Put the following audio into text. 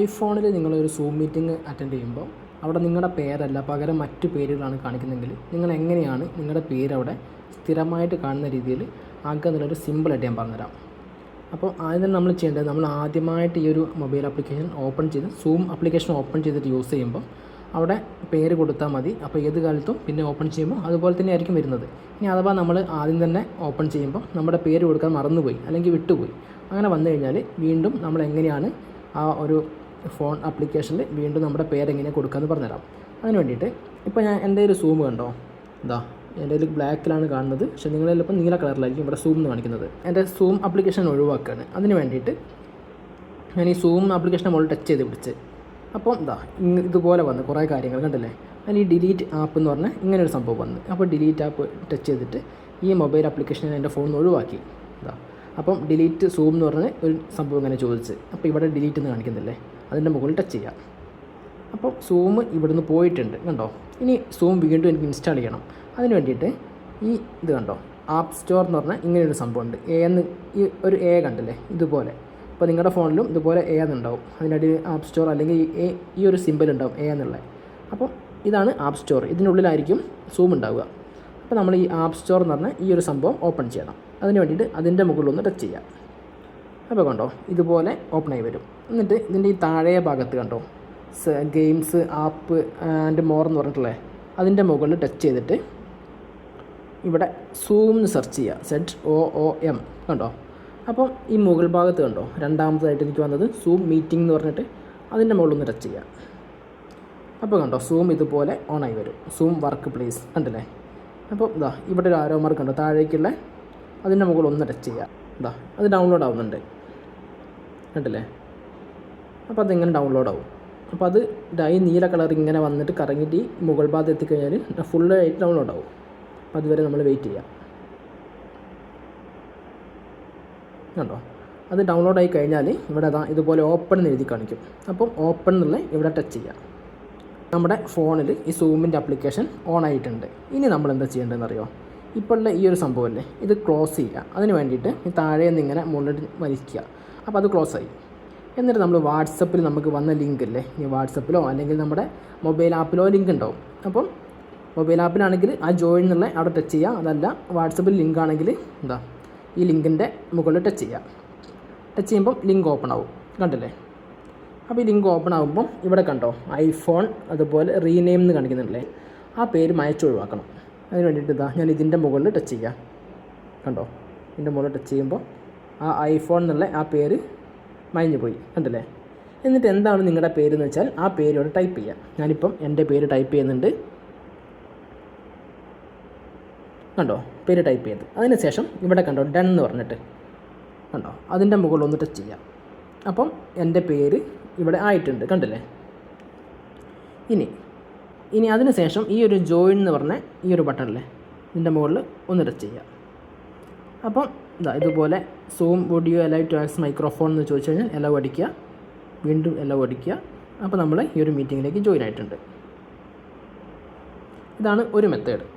ഐഫോണിൽ നിങ്ങളൊരു zoom meeting attend ചെയ്യുമ്പോൾ അവിടെ നിങ്ങളുടെ പേരല്ല പകരം മറ്റു പേരുകളാണ് കാണിക്കുന്നതെങ്കിൽ നിങ്ങൾ എങ്ങനെയാണ് നിങ്ങളുടെ പേര് അവിടെ സ്ഥിരമായിട്ട് കാണുന്ന രീതിയിൽ ആക്കുക എന്നുള്ളൊരു സിമ്പിളായിട്ട് ഞാൻ പറഞ്ഞുതരാം. അപ്പോൾ ആദ്യം തന്നെ നമ്മൾ ചെയ്യേണ്ടത്, നമ്മൾ ആദ്യമായിട്ട് ഈ ഒരു മൊബൈൽ ആപ്ലിക്കേഷൻ ഓപ്പൺ ചെയ്ത് സൂം ആപ്ലിക്കേഷൻ ഓപ്പൺ ചെയ്തിട്ട് യൂസ് ചെയ്യുമ്പോൾ അവിടെ പേര് കൊടുത്താൽ മതി. അപ്പോൾ ഏത് കാലത്തും പിന്നെ ഓപ്പൺ ചെയ്യുമ്പോൾ അതുപോലെ തന്നെ ആയിരിക്കും വരുന്നത്. ഇനി അഥവാ നമ്മൾ ആദ്യം തന്നെ ഓപ്പൺ ചെയ്യുമ്പോൾ നമ്മുടെ പേര് കൊടുക്കാൻ മറന്നുപോയി അല്ലെങ്കിൽ വിട്ടുപോയി, അങ്ങനെ വന്നു കഴിഞ്ഞാൽ വീണ്ടും നമ്മൾ എങ്ങനെയാണ് ആ ഒരു ഫോൺ ആപ്ലിക്കേഷനിൽ വീണ്ടും നമ്മുടെ പേരെങ്ങനെ കൊടുക്കാമെന്ന് പറഞ്ഞുതരാം. അതിന് വേണ്ടിയിട്ട് ഇപ്പോൾ ഞാൻ എൻ്റെ ഒരു സൂം കണ്ടോ, എന്താ എൻ്റെ കയ്യിൽ ബ്ലാക്കിലാണ് കാണുന്നത്, പക്ഷേ നിങ്ങളുടെ ചിലപ്പോൾ നീല കളറിലായിരിക്കും ഇവിടെ സൂം എന്ന് കാണിക്കുന്നത്. എൻ്റെ സൂം ആപ്ലിക്കേഷൻ ഒഴിവാക്കുകയാണ്. അതിന് വേണ്ടിയിട്ട് ഞാൻ ഈ സൂം ആപ്ലിക്കേഷനെ മുകളിൽ ടച്ച് ചെയ്ത് പിടിച്ച് അപ്പോൾ എന്താ ഇതുപോലെ വന്ന് കുറേ കാര്യങ്ങൾ കണ്ടില്ലേ. അതിന് ഈ ഡിലീറ്റ് ആപ്പ് എന്ന് പറഞ്ഞാൽ ഇങ്ങനെ ഒരു സംഭവം വന്ന്, അപ്പോൾ ഡിലീറ്റ് ആപ്പ് ടച്ച് ചെയ്തിട്ട് ഈ മൊബൈൽ ആപ്ലിക്കേഷൻ എൻ്റെ ഫോണിൽ നിന്ന് ഒഴിവാക്കി. എന്താ അപ്പം ഡിലീറ്റ് സൂം എന്ന് പറഞ്ഞ ഒരു സംഭവം ഇങ്ങനെ ചോദിച്ച്, അപ്പോൾ ഇവിടെ ഡിലീറ്റ് എന്ന് കാണിക്കുന്നില്ലേ, അതിൻ്റെ മുകളിൽ ടച്ച് ചെയ്യാം. അപ്പോൾ സൂം ഇവിടുന്ന് പോയിട്ടുണ്ട് കണ്ടോ. ഇനി സൂം വീണ്ടും എനിക്ക് ഇൻസ്റ്റാൾ ചെയ്യണം. അതിന് വേണ്ടിയിട്ട് ഈ ഇത് കണ്ടോ, ആപ്പ് സ്റ്റോർ എന്ന് പറഞ്ഞാൽ ഇങ്ങനെയൊരു സംഭവമുണ്ട്. എന്ന് ഈ ഒരു കണ്ടില്ലേ ഇതുപോലെ. അപ്പോൾ നിങ്ങളുടെ ഫോണിലും ഇതുപോലെ എന്നുണ്ടാവും, അതിനടിയിൽ ആപ്പ് സ്റ്റോർ അല്ലെങ്കിൽ ഈ ഒരു സിമ്പിൾ ഉണ്ടാവും എന്നുള്ളത്. അപ്പം ഇതാണ് ആപ്പ് സ്റ്റോർ, ഇതിനുള്ളിലായിരിക്കും സൂം ഉണ്ടാവുക. അപ്പോൾ നമ്മൾ ഈ ആപ്പ് സ്റ്റോർ എന്ന് പറഞ്ഞാൽ ഈ ഒരു സംഭവം ഓപ്പൺ ചെയ്യണം. അതിന് വേണ്ടിയിട്ട് അതിൻ്റെ മുകളിലൊന്ന് ടച്ച് ചെയ്യാം. അപ്പോൾ കണ്ടോ ഇതുപോലെ ഓപ്പൺ ആയി വരും. എന്നിട്ട് ഇതിൻ്റെ ഈ താഴെ ഭാഗത്ത് കണ്ടോ ഗെയിംസ് ആപ്പ് ആൻഡ് മോർ എന്ന് പറഞ്ഞിട്ടുള്ളത്, അതിൻ്റെ മുകളിൽ ടച്ച് ചെയ്തിട്ട് ഇവിടെ സൂം എന്ന് സെർച്ച് ചെയ്യുക, ZOOM കണ്ടോ. അപ്പം ഈ മുകൾ ഭാഗത്ത് കണ്ടോ രണ്ടാമതായിട്ട് എനിക്ക് വന്നത് സൂം മീറ്റിംഗ് എന്ന് പറഞ്ഞിട്ട് അതിൻ്റെ മുകളിലൊന്ന് ടച്ച് ചെയ്യുക. അപ്പോൾ കണ്ടോ സൂം ഇതുപോലെ ഓണായി വരും. സൂം വർക്ക് പ്ലേസ് കണ്ടില്ലേ. അപ്പോൾ ഇതാ ഇവിടെ ഒരു ആരോ മാർക്ക് കണ്ടോ താഴേക്കുള്ള, അതിൻ്റെ മുകളിൽ ഒന്ന് ടച്ച് ചെയ്യുക. ഇതാ അത് ഡൗൺലോഡ് ആവുന്നുണ്ട് കണ്ടില്ലേ. അപ്പോൾ അതിങ്ങനെ ഡൗൺലോഡ് ആവും. അപ്പോൾ അത് ഈ നീല കളർ ഇങ്ങനെ വന്നിട്ട് കറങ്ങിയിട്ട് ഈ മുകൾ ഭാഗത്ത് എത്തിക്കഴിഞ്ഞാൽ ഫുള്ളായിട്ട് ഡൗൺലോഡ് ആവും. അപ്പോൾ അതുവരെ നമ്മൾ വെയിറ്റ് ചെയ്യാം. കണ്ടോ അത് ഡൗൺലോഡ് ആയി കഴിഞ്ഞാൽ ഇവിടെ ഇതുപോലെ ഓപ്പൺ എന്ന് എഴുതി കാണിക്കും. അപ്പം ഓപ്പൺ എന്നുള്ള ഇവിടെ ടച്ച് ചെയ്യാം. നമ്മുടെ ഫോണിൽ ഈ സൂമിൻ്റെ ആപ്ലിക്കേഷൻ ഓൺ ആയിട്ടുണ്ട്. ഇനി നമ്മൾ എന്താ ചെയ്യേണ്ടതെന്ന് അറിയോ, ഇപ്പോഴുള്ള ഈ ഒരു സംഭവമല്ലേ ഇത് ക്ലോസ് ചെയ്യുക. അതിന് വേണ്ടിയിട്ട് ഈ താഴെ നിന്ന് ഇങ്ങനെ മുകളിൽ വലിക്കുക. അപ്പോൾ അത് ക്ലോസ് ആയി. എന്നിട്ട് നമ്മൾ വാട്സപ്പിൽ നമുക്ക് വന്ന ലിങ്ക് ഇല്ലേ, ഈ വാട്സപ്പിലോ അല്ലെങ്കിൽ നമ്മുടെ മൊബൈൽ ആപ്പിലോ ലിങ്ക് ഉണ്ടാവും. അപ്പം മൊബൈൽ ആപ്പിലാണെങ്കിൽ ആ ജോയിൻ എന്നുള്ള അവിടെ ടച്ച് ചെയ്യുക. അതല്ല വാട്സപ്പിൽ ലിങ്ക് ആണെങ്കിൽ എന്താ ഈ ലിങ്കിൻ്റെ മുകളിൽ ടച്ച് ചെയ്യുക. ടച്ച് ചെയ്യുമ്പം ലിങ്ക് ഓപ്പൺ ആവും കണ്ടില്ലേ. അപ്പോൾ ഈ ലിങ്ക് ഓപ്പൺ ആകുമ്പം ഇവിടെ കണ്ടോ ഐഫോൺ അതുപോലെ റീനെയിം എന്ന് കാണിക്കുന്നില്ലേ, ആ പേര് ഒഴിവാക്കണം. അതിന് വേണ്ടിയിട്ട് ഞാൻ ഇതിൻ്റെ മുകളിൽ ടച്ച് ചെയ്യുക. കണ്ടോ ഇതിൻ്റെ മുകളിൽ ടച്ച് ചെയ്യുമ്പോൾ ആ ഐഫോൺ എന്നുള്ള ആ പേര് മാഞ്ഞു പോയി കണ്ടില്ലേ. എന്നിട്ട് എന്താണ് നിങ്ങളുടെ പേരെന്ന് വെച്ചാൽ ആ പേര് ഇവിടെ ടൈപ്പ് ചെയ്യുക. ഞാനിപ്പം എൻ്റെ പേര് ടൈപ്പ് ചെയ്യുന്നുണ്ട് കണ്ടോ, പേര് ടൈപ്പ് ചെയ്ത് അതിന് ശേഷം ഇവിടെ കണ്ടോ ഡൺ എന്ന് പറഞ്ഞിട്ട് കണ്ടോ അതിൻ്റെ മുകളിൽ ഒന്ന് ടച്ച് ചെയ്യാം. അപ്പം എൻ്റെ പേര് ഇവിടെ ആയിട്ടുണ്ട് കണ്ടില്ലേ. ഇനി അതിന് ശേഷം ഈ ഒരു ജോയിൻ എന്ന് പറഞ്ഞ ഈ ഒരു ബട്ടണില്ലേ ഇതിൻ്റെ മുകളിൽ ഒന്ന് ടച്ച് ചെയ്യാം. അപ്പം ഇതുപോലെ zoom audio allow to access microphone എന്ന് ചോദിച്ചു കഴിഞ്ഞാൽ എല്ലാം അടിക്കുക, വീണ്ടും എല്ലാം അടിക്കുക. അപ്പോൾ നമ്മൾ ഈ ഒരു മീറ്റിങ്ങിലേക്ക് ജോയിൻ ആയിട്ടുണ്ട്. ഇതാണ് ഒരു മെത്തേഡ്.